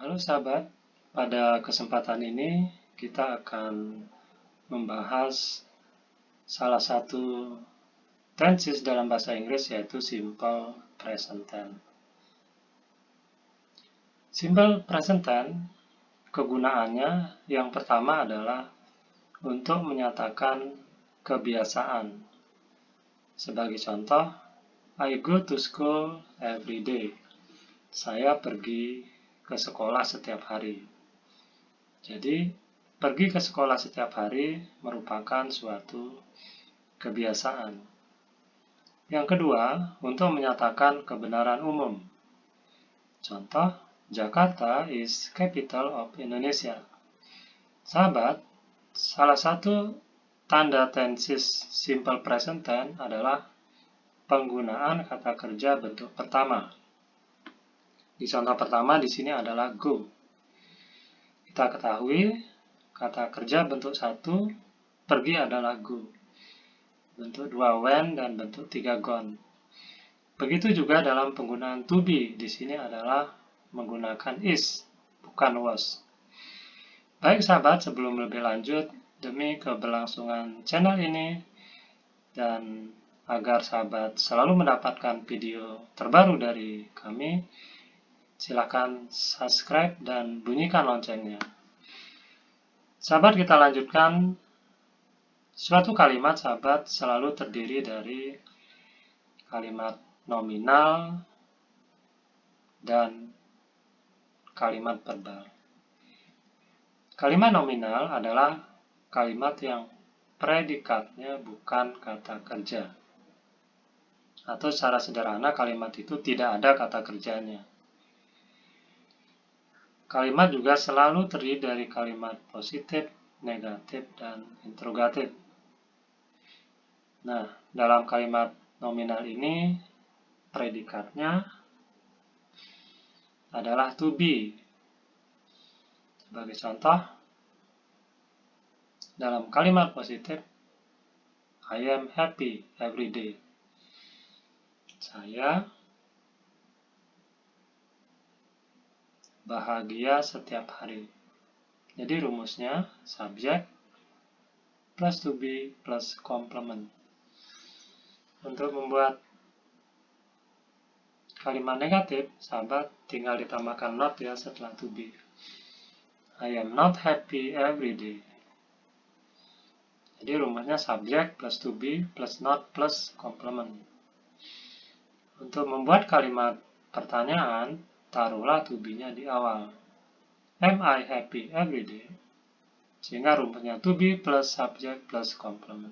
Halo sahabat, pada kesempatan ini kita akan membahas salah satu tenses dalam bahasa Inggris, yaitu simple present tense. Simple present tense kegunaannya yang pertama adalah untuk menyatakan kebiasaan. Sebagai contoh, I go to school every day. Saya pergi ke sekolah setiap hari. Jadi, pergi ke sekolah setiap hari merupakan suatu kebiasaan. Yang kedua, untuk menyatakan kebenaran umum. Contoh, Jakarta is capital of Indonesia. Sahabat, salah satu tanda tenses simple present tense adalah penggunaan kata kerja bentuk pertama. Di contoh pertama di sini adalah go. Kita ketahui kata kerja bentuk 1, pergi adalah go. Bentuk 2 when dan bentuk 3 gone. Begitu juga dalam penggunaan to be, di sini adalah menggunakan is, bukan was. Baik sahabat, sebelum lebih lanjut, demi keberlangsungan channel ini dan agar sahabat selalu mendapatkan video terbaru dari kami, silakan subscribe dan bunyikan loncengnya. Sahabat, kita lanjutkan. Suatu kalimat, sahabat, selalu terdiri dari kalimat nominal dan kalimat verbal. Kalimat nominal adalah kalimat yang predikatnya bukan kata kerja. Atau secara sederhana, kalimat itu tidak ada kata kerjanya. Kalimat juga selalu terdiri dari kalimat positif, negatif, dan interrogatif. Nah, dalam kalimat nominal ini, predikatnya adalah to be. Sebagai contoh, dalam kalimat positif, I am happy every day. Saya bahagia setiap hari. Jadi rumusnya subjek plus to be plus complement. Untuk membuat kalimat negatif, sahabat tinggal ditambahkan not ya setelah to be. I am not happy every day. Jadi rumusnya subjek plus to be plus not plus complement. Untuk membuat kalimat pertanyaan, taruhlah to be-nya di awal. Am I happy every day? Sehingga rumusnya to be plus subject plus complement.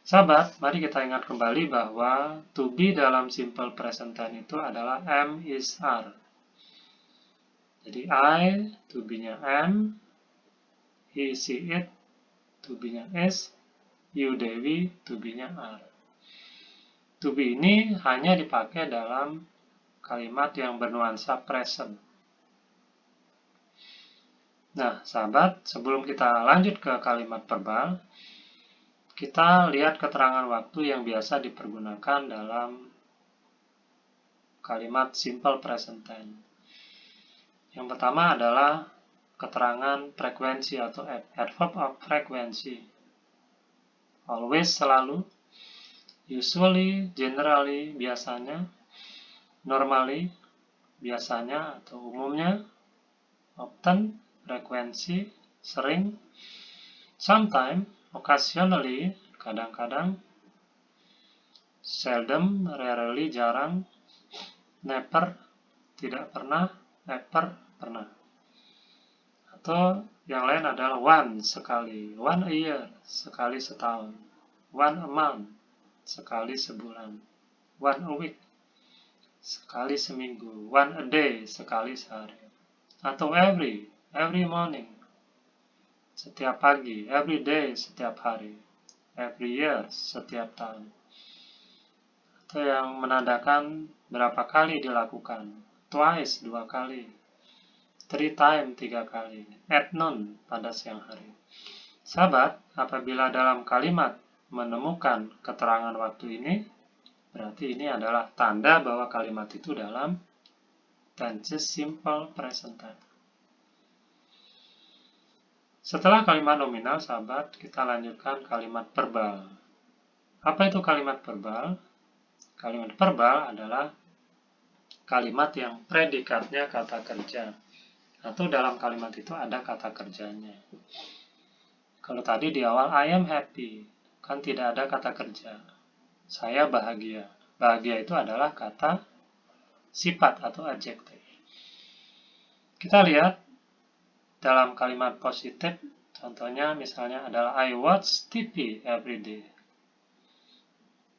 Sahabat, mari kita ingat kembali bahwa to be dalam simple present tense itu adalah am, is, are. Jadi I, to be-nya am, he, she, it, to be-nya is, you, Dewi, to be-nya are. To be ini hanya dipakai dalam kalimat yang bernuansa present. Nah, sahabat, sebelum kita lanjut ke kalimat verbal, kita lihat keterangan waktu yang biasa dipergunakan dalam kalimat simple present tense. Yang pertama adalah keterangan frekuensi atau adverb of frequency. Always, selalu. Usually, generally, biasanya. Normally, biasanya atau umumnya. Often, frekuensi, sering. Sometimes, occasionally, kadang-kadang. Seldom, rarely, jarang. Never, tidak pernah. Ever, pernah. Atau yang lain adalah one, sekali. One a year, sekali setahun. One a month, sekali sebulan. One a week, sekali seminggu. One a day, sekali sehari. Atau every morning, setiap pagi. Every day, setiap hari. Every year, setiap tahun. Atau yang menandakan berapa kali dilakukan. Twice, 2 kali. 3 times, 3 kali. At noon, pada siang hari. Sahabat, apabila dalam kalimat menemukan keterangan waktu ini, berarti ini adalah tanda bahwa kalimat itu dalam dan just simple present tense. Setelah kalimat nominal, sahabat, kita lanjutkan kalimat verbal. Apa itu kalimat verbal? Kalimat verbal adalah kalimat yang predikatnya kata kerja, atau dalam kalimat itu ada kata kerjanya. Kalau tadi di awal I am happy, kan tidak ada kata kerja. Saya bahagia. Bahagia itu adalah kata sifat atau adjektif. Kita lihat dalam kalimat positif, contohnya misalnya adalah I watch TV every day.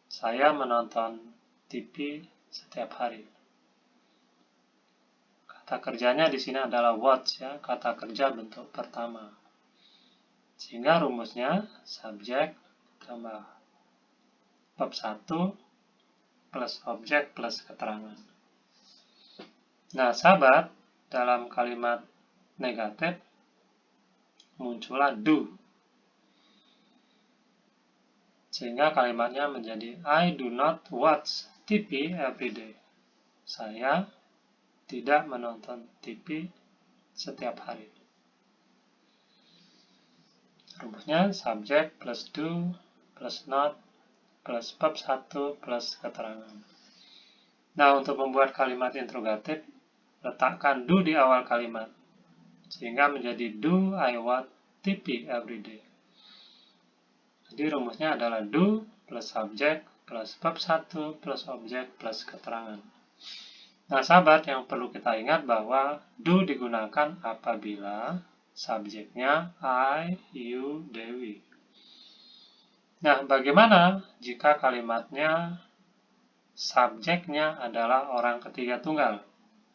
Saya menonton TV setiap hari. Kata kerjanya di sini adalah watch, ya, kata kerja bentuk pertama. Sehingga rumusnya subjek tambah verb 1 plus objek plus keterangan. Nah, sahabat, dalam kalimat negatif muncullah do. Sehingga kalimatnya menjadi I do not watch TV every day. Saya tidak menonton TV setiap hari. Rumusnya subjek plus do plus not plus verb 1 plus keterangan. Nah, untuk membuat kalimat interrogatif, letakkan do di awal kalimat, sehingga menjadi do I watch TV every day. Jadi rumusnya adalah do plus subjek plus verb 1 plus objek plus keterangan. Nah, sahabat, yang perlu kita ingat bahwa do digunakan apabila subjeknya I, you, Dewi. Nah, bagaimana jika kalimatnya subjeknya adalah orang ketiga tunggal,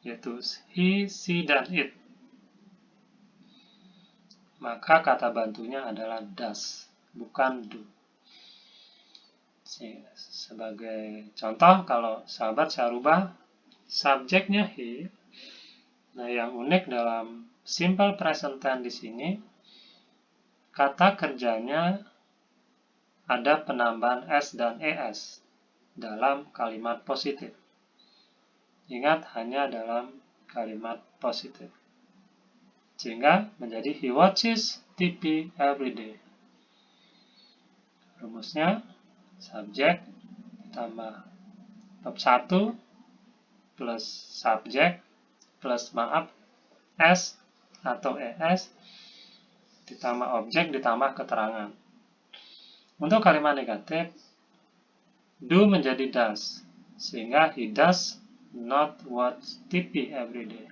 yaitu he, she, dan it? Maka kata bantunya adalah does, bukan do. Sebagai contoh, kalau sahabat saya rubah subjeknya he. Nah, yang unik dalam simple present tense di sini, kata kerjanya ada penambahan s dan es dalam kalimat positif. Ingat, hanya dalam kalimat positif. Sehingga menjadi he watches TV every day. Rumusnya subjek ditambah verb 1 plus subjek plus s atau es ditambah objek ditambah keterangan. Untuk kalimat negatif, do menjadi does, sehingga he does not watch TV every day.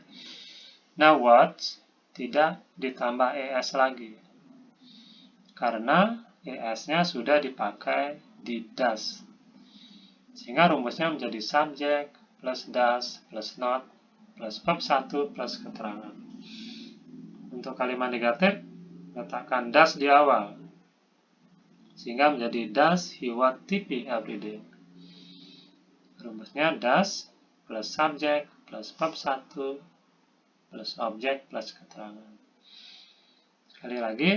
Nah, watch tidak ditambah es lagi, karena es-nya sudah dipakai di does. Sehingga rumusnya menjadi subjek plus does plus not plus verb 1 plus keterangan. Untuk kalimat negatif, letakkan does di awal, sehingga menjadi does he watch TV every day. Rumusnya does plus subjek plus verb 1 plus objek plus keterangan. Sekali lagi,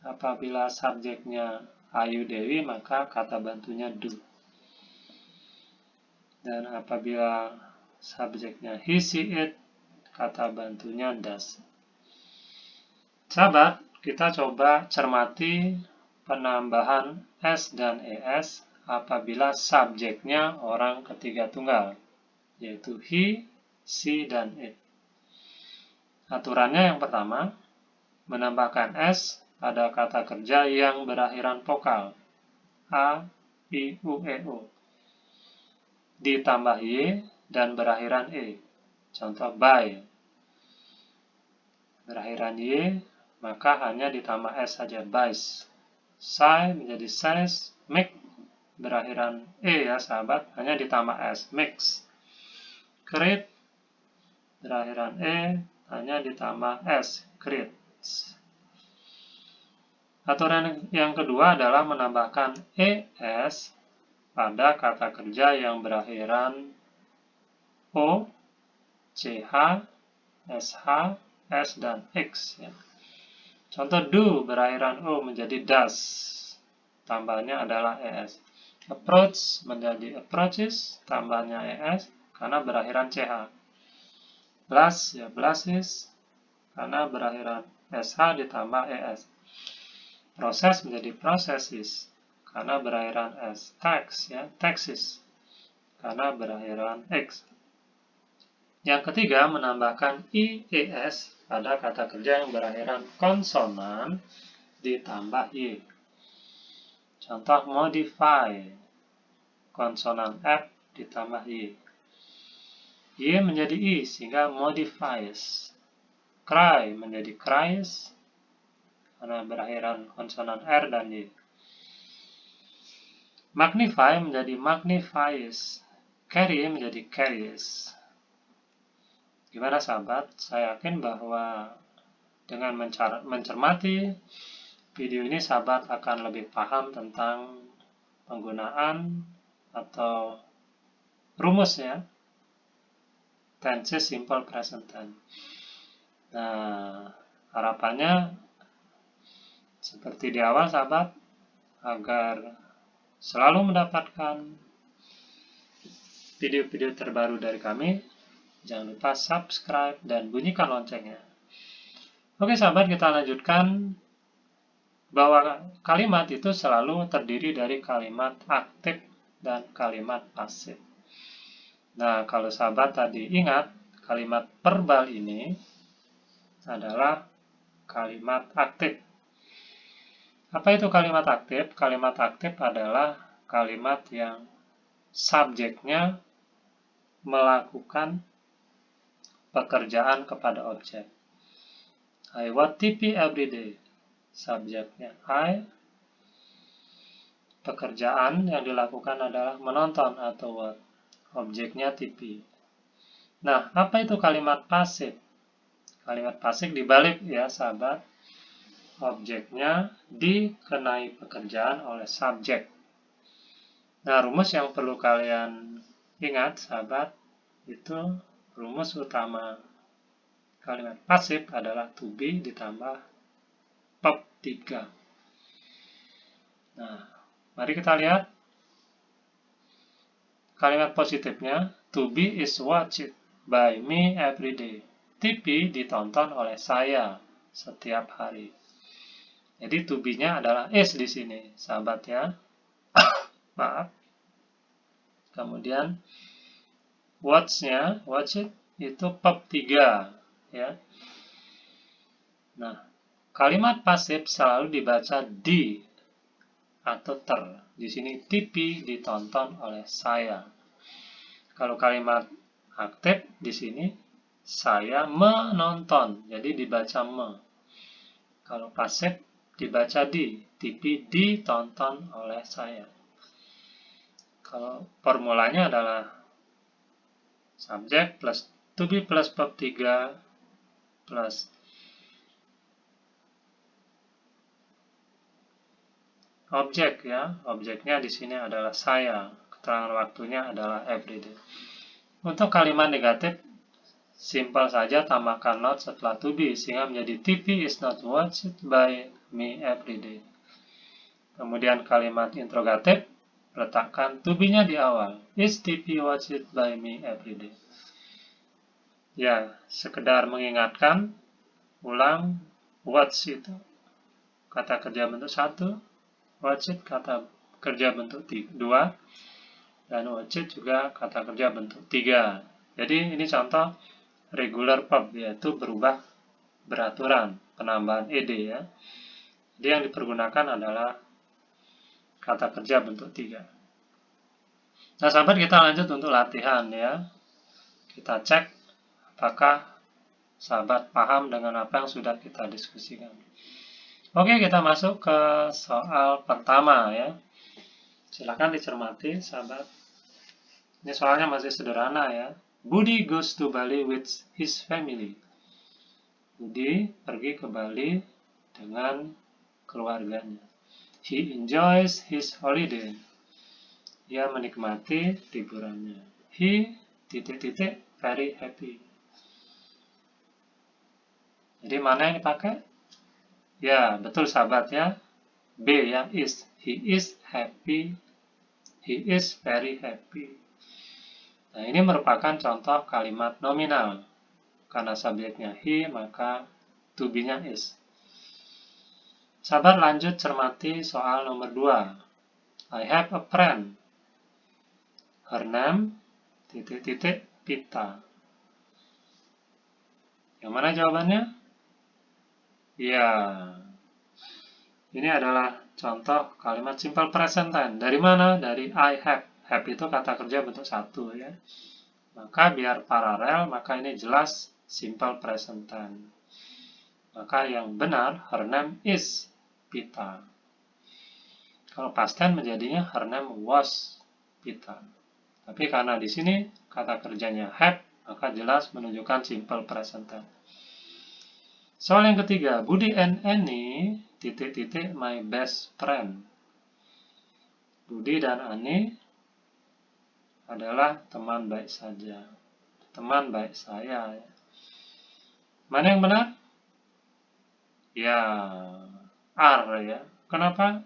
apabila subjeknya Ayu Dewi, maka kata bantunya do. Dan apabila subjeknya he, she, it, kata bantunya does. Sahabat, kita coba cermati penambahan s dan es apabila subjeknya orang ketiga tunggal, yaitu he, she, dan it. Aturannya yang pertama, menambahkan s pada kata kerja yang berakhiran vokal a, i, u, e, o, ditambah y dan berakhiran e. Contoh buy, berakhiran y, maka hanya ditambah s saja, buys. Say menjadi says, make berakhiran e, ya sahabat, hanya ditambah s, makes. Create berakhiran e, hanya ditambah s, creates. Aturan yang kedua adalah menambahkan es pada kata kerja yang berakhiran o, ch, sh, s, dan x. Ya. Contoh do berakhiran o menjadi does, tambahannya adalah es. Approach menjadi approaches, tambahannya es. karena berakhiran CH. Blast, ya blastis, karena berakhiran SH ditambah ES. Proses menjadi processes, karena berakhiran S. Tax, ya Texas, karena berakhiran X. Yang ketiga, menambahkan IES pada kata kerja yang berakhiran konsonan ditambah Y. Contoh modify, konsonan F ditambah Y. Y menjadi I sehingga modifies. Cry menjadi cries karena berakhiran konsonan R dan Y. Magnify menjadi magnifies. Carry menjadi carries. Gimana sahabat? Saya yakin bahwa dengan mencermati video ini sahabat akan lebih paham tentang penggunaan atau rumusnya tenses simple present tense. Nah, harapannya seperti di awal sahabat, agar selalu mendapatkan video-video terbaru dari kami. Jangan lupa subscribe dan bunyikan loncengnya. Oke sahabat, kita lanjutkan bahwa kalimat itu selalu terdiri dari kalimat aktif dan kalimat pasif. Nah, kalau sahabat tadi ingat, kalimat verbal ini adalah kalimat aktif. Apa itu kalimat aktif? Kalimat aktif adalah kalimat yang subjeknya melakukan pekerjaan kepada objek. I watch TV every day. Subjeknya I. Pekerjaan yang dilakukan adalah menonton atau watch. Objeknya TV. Nah, apa itu kalimat pasif? Kalimat pasif dibalik ya sahabat. Objeknya dikenai pekerjaan oleh subjek. Nah, rumus yang perlu kalian ingat sahabat, itu rumus utama kalimat pasif adalah to be ditambah verb 3. Nah, mari kita lihat kalimat positifnya. To be is watched by me every day. TV ditonton oleh saya setiap hari. Jadi to be-nya adalah is di sini, sahabat ya. Maaf. Kemudian watch-nya, watch it, itu verb 3 ya. Nah, kalimat pasif selalu dibaca di atau ter. Di sini TV ditonton oleh saya. Kalau kalimat aktif di sini saya menonton, jadi dibaca me. Kalau pasif dibaca di, TV ditonton oleh saya. Kalau formulanya adalah subjek plus to be plus verb 3 plus objek ya. Objeknya di sini adalah saya. Keterangan waktunya adalah everyday. Untuk kalimat negatif simpel saja tambahkan not setelah to be sehingga menjadi TV is not watched by me everyday. Kemudian kalimat interrogatif letakkan to be-nya di awal. Is TV watched by me everyday? Ya, sekedar mengingatkan, ulang, watch itu kata kerja bentuk 1, watch it kata kerja bentuk 2, dan watch it juga kata kerja bentuk 3. Jadi ini contoh regular verb, yaitu berubah beraturan, penambahan ed ya. Jadi yang dipergunakan adalah kata kerja bentuk 3. Nah sahabat, kita lanjut untuk latihan ya. Kita cek apakah sahabat paham dengan apa yang sudah kita diskusikan. Oke, kita masuk ke soal pertama ya. Silakan dicermati sahabat. Ini soalnya masih sederhana ya. Budi goes to Bali with his family. Budi pergi ke Bali dengan keluarganya. He enjoys his holiday. Ia menikmati liburannya. He ... very happy. Jadi mana yang dipakai? Ya, betul sahabat ya. B ya, is. He is happy. He is very happy. Nah, ini merupakan contoh kalimat nominal. Karena subjeknya he, maka to be-nya is. Sahabat lanjut cermati soal nomor 2. I have a friend. Her name, Pita. Yang mana jawabannya? Ya, ini adalah contoh kalimat simple present tense. Dari mana? Dari I have. Have itu kata kerja bentuk satu ya. Maka biar paralel, maka ini jelas simple present tense. Maka yang benar, her name is Pita. Kalau past tense menjadinya her name was Pita. Tapi karena di sini kata kerjanya have, maka jelas menunjukkan simple present tense. Soal yang ketiga, Budi and Annie, my best friend. Budi dan Annie adalah teman baik saja. Teman baik saya. Mana yang benar? Ya, are ya. Kenapa?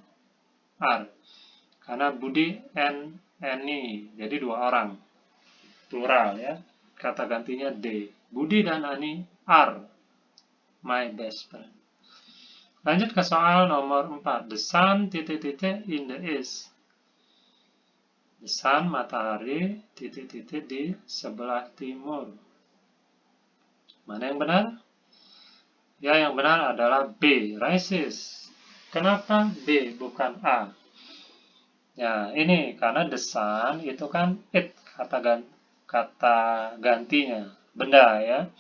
Are. Karena Budi and Annie, jadi dua orang. Plural ya. Kata gantinya they. Budi dan Annie are my best friend. Lanjut ke soal nomor 4. The sun, in the east. The sun, matahari, di sebelah timur. Mana yang benar? Ya, yang benar adalah B, rises. Kenapa B bukan A? Ya, ini karena the sun itu kan it, kata gantinya, benda ya.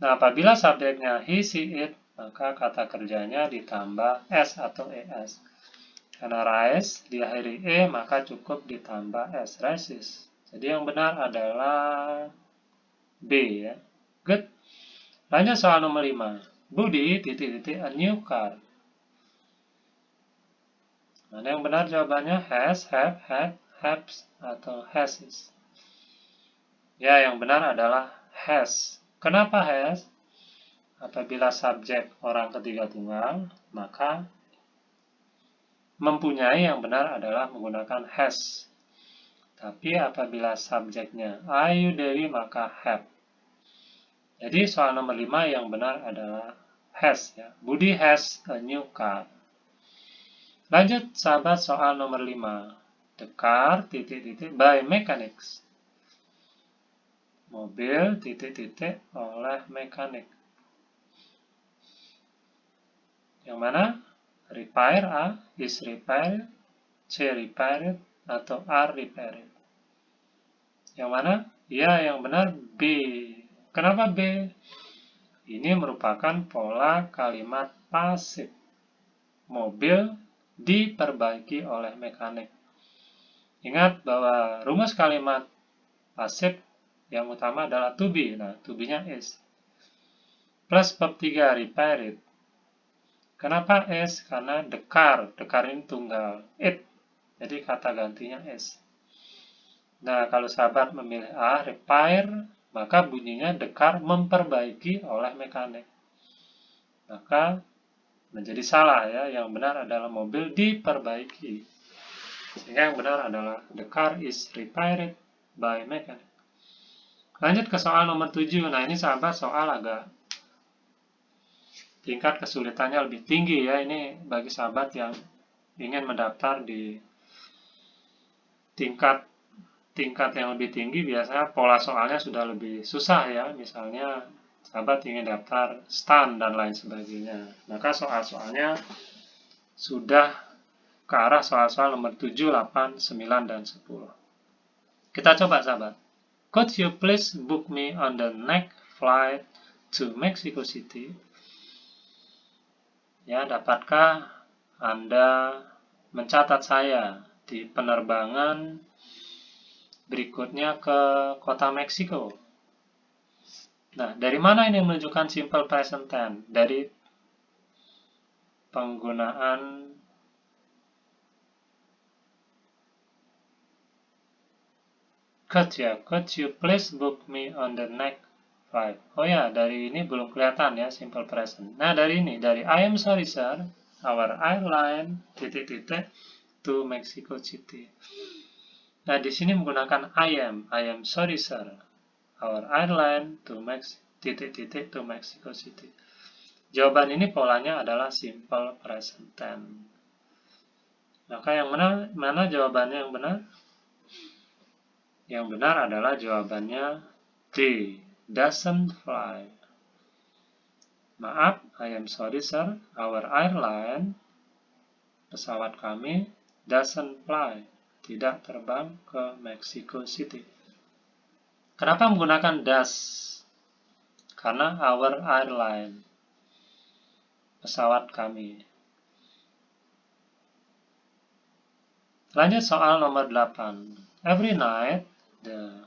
Nah, apabila subjeknya he, she, it, maka kata kerjanya ditambah s atau es. Karena rise diakhiri e, maka cukup ditambah s, rises. Jadi yang benar adalah B ya. Good. Lanjut soal nomor 5. Budi, a new car. Mana yang benar jawabannya? Has, have, had, haves, atau has. Ya, yang benar adalah has. Kenapa has? Apabila subjek orang ketiga tunggal, maka mempunyai yang benar adalah menggunakan has. Tapi apabila subjeknya I, you, Dewi, maka have. Jadi soal nomor 5 yang benar adalah has. Ya. Budi has a new car. Lanjut sahabat soal nomor 5. The car, by mechanics. Mobil, oleh mekanik. Yang mana? Repair A, is repaired, C repaired, atau R repaired. Yang mana? Ya, yang benar B. Kenapa B? Ini merupakan pola kalimat pasif. Mobil diperbaiki oleh mekanik. Ingat bahwa rumus kalimat pasif yang utama adalah to be. Nah, to be-nya is. Plus bab 3, repaired. Kenapa is? Karena the car ini tunggal. It. Jadi kata gantinya is. Nah, kalau sahabat memilih A, repair, maka bunyinya the car memperbaiki oleh mekanik. Maka menjadi salah ya, yang benar adalah mobil diperbaiki. Sehingga yang benar adalah the car is repaired by mechanic. Lanjut ke soal nomor 7. Nah, ini sahabat soal agak tingkat kesulitannya lebih tinggi ya. Ini bagi sahabat yang ingin mendaftar di tingkat yang lebih tinggi, biasanya pola soalnya sudah lebih susah ya. Misalnya sahabat ingin daftar STAN dan lain sebagainya, maka soal-soalnya sudah ke arah soal-soal nomor 7, 8, 9, dan 10. Kita coba sahabat. Could you please book me on the next flight to Mexico City? Ya, dapatkah Anda mencatat saya di penerbangan berikutnya ke kota Meksiko? Nah, dari mana ini menunjukkan simple present tense? Dari penggunaan could ya. Could you please book me on the next flight? Oh ya, dari ini belum kelihatan ya simple present. Nah, dari ini, dari I am sorry sir, our airline, to Mexico City. Nah, di sini menggunakan I am sorry sir. Our airline to to Mexico City. Jawaban ini polanya adalah simple present tense. Maka yang mana jawabannya yang benar? Yang benar adalah jawabannya D. Doesn't fly. Maaf, I am sorry sir. Our airline, pesawat kami, doesn't fly. Tidak terbang ke Mexico City. Kenapa menggunakan does? Karena our airline, pesawat kami. Lanjut soal nomor 8. Every night, the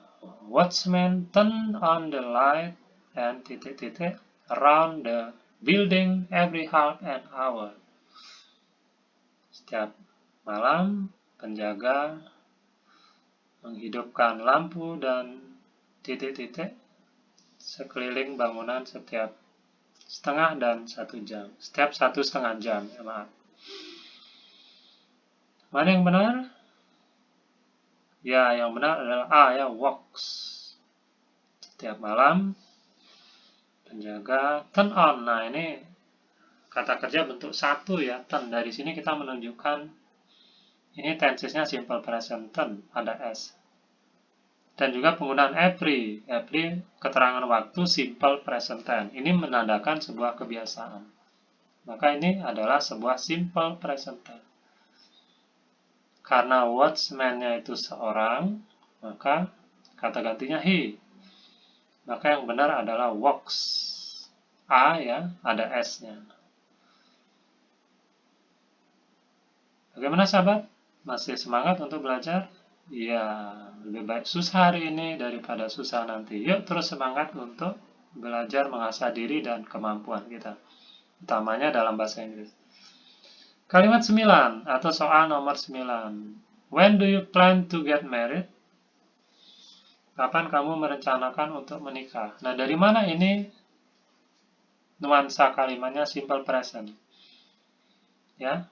watchman turn on the light and around the building every half an hour. Setiap malam, penjaga menghidupkan lampu dan sekeliling bangunan setiap setengah dan 1 jam. Setiap 1,5 jam, ya maaf. Mana yang benar? Ya, yang benar adalah A ya, walks. Setiap malam, penjaga turn on. Nah, ini kata kerja bentuk 1 ya, turn. Dari sini kita menunjukkan ini tensesnya simple present tense, ada S. Dan juga penggunaan every keterangan waktu simple present tense. Ini menandakan sebuah kebiasaan. Maka ini adalah sebuah simple present tense. Karena watchman-nya itu seorang, maka kata gantinya he. Maka yang benar adalah walks. A ya, ada S-nya. Bagaimana sahabat? Masih semangat untuk belajar? Ya, lebih baik susah hari ini daripada susah nanti. Yuk terus semangat untuk belajar mengasah diri dan kemampuan kita. Utamanya dalam bahasa Inggris. Kalimat 9 atau soal nomor 9. When do you plan to get married? Kapan kamu merencanakan untuk menikah? Nah, dari mana ini nuansa kalimatnya simple present? Ya,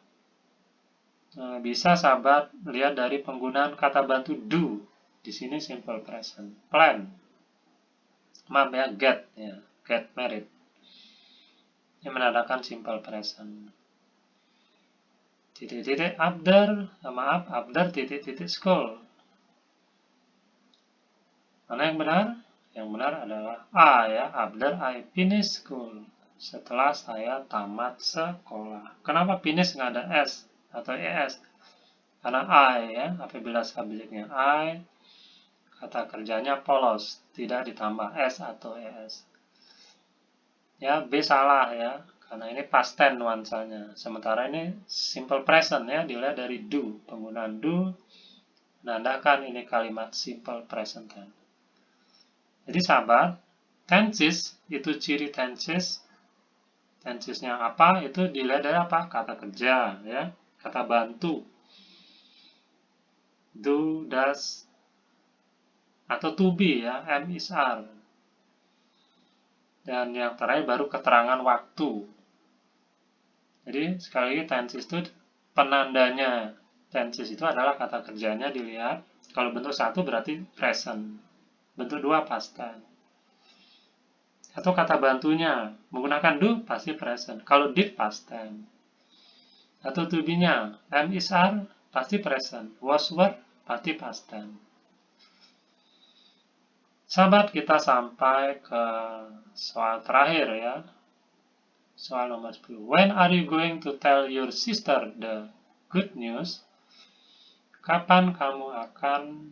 bisa sahabat lihat dari penggunaan kata bantu do. Di sini simple present. Plan. Maaf ya, get married. Ini menandakan simple present. After school. Mana yang benar? Yang benar adalah A ya, after I finish school. Setelah saya tamat sekolah. Kenapa finish nggak ada S atau ES? Karena I ya, apabila subjeknya I, kata kerjanya polos, tidak ditambah S atau ES. Ya, B salah ya, karena ini past tense nuansanya. Sementara ini simple present ya, dilihat dari do. Penggunaan do menandakan ini kalimat simple present tense. Jadi sahabat, tenses itu ciri tenses. Tensesnya apa? Itu dilihat dari apa? Kata kerja ya, kata bantu. Do, does, atau to be ya, am, is, are. Dan yang terakhir baru keterangan waktu. Jadi sekali lagi tenses itu penandanya. Tenses itu adalah kata kerjanya dilihat. Kalau bentuk 1 berarti present. Bentuk 2 past tense. Atau kata bantunya menggunakan do pasti present. Kalau did past tense. Atau to be-nya am, is, are pasti present. Was, were pasti past tense. Sahabat, kita sampai ke soal terakhir ya. Soal nomor 10. When are you going to tell your sister the good news? Kapan kamu akan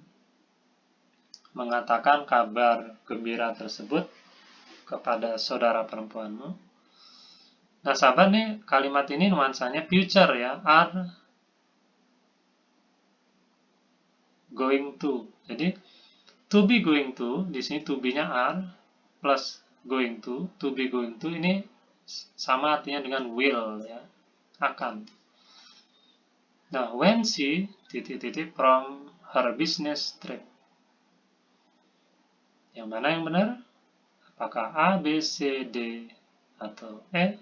mengatakan kabar gembira tersebut kepada saudara perempuanmu? Nah, sahabat nih, kalimat ini nuansanya future ya, are going to. Jadi, to be going to, di sini to be-nya are plus going to be going to ini sama artinya dengan will ya, akan. Nah, when she from her business trip. Yang mana yang benar? Apakah A, B, C, D, atau E?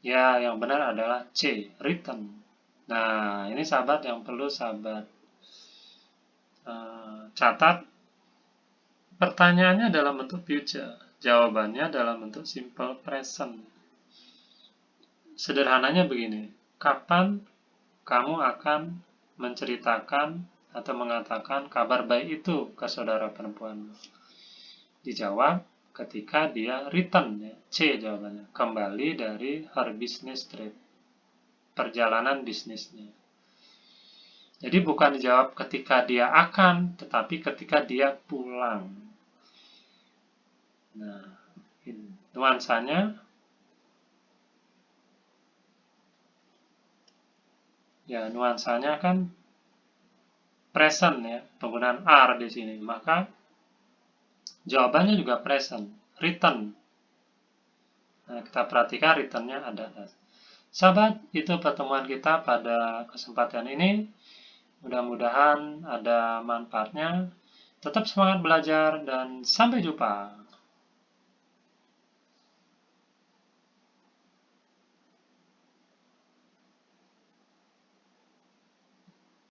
Ya, yang benar adalah C, return. Nah, ini sahabat yang perlu sahabat catat. Pertanyaannya dalam bentuk future, jawabannya dalam bentuk simple present. Sederhananya begini, kapan kamu akan menceritakan atau mengatakan kabar baik itu ke saudara perempuan? Dijawab ketika dia return, ya. C jawabannya, kembali dari her business trip, perjalanan bisnisnya. Jadi bukan dijawab ketika dia akan, tetapi ketika dia pulang. Nah, ini nuansanya. Ya, nuansanya kan present ya, penggunaan are di sini. Maka jawabannya juga present, return. Nah, kita perhatikan returnnya ada. Sahabat, itu pertemuan kita pada kesempatan ini. Mudah-mudahan ada manfaatnya. Tetap semangat belajar dan sampai jumpa.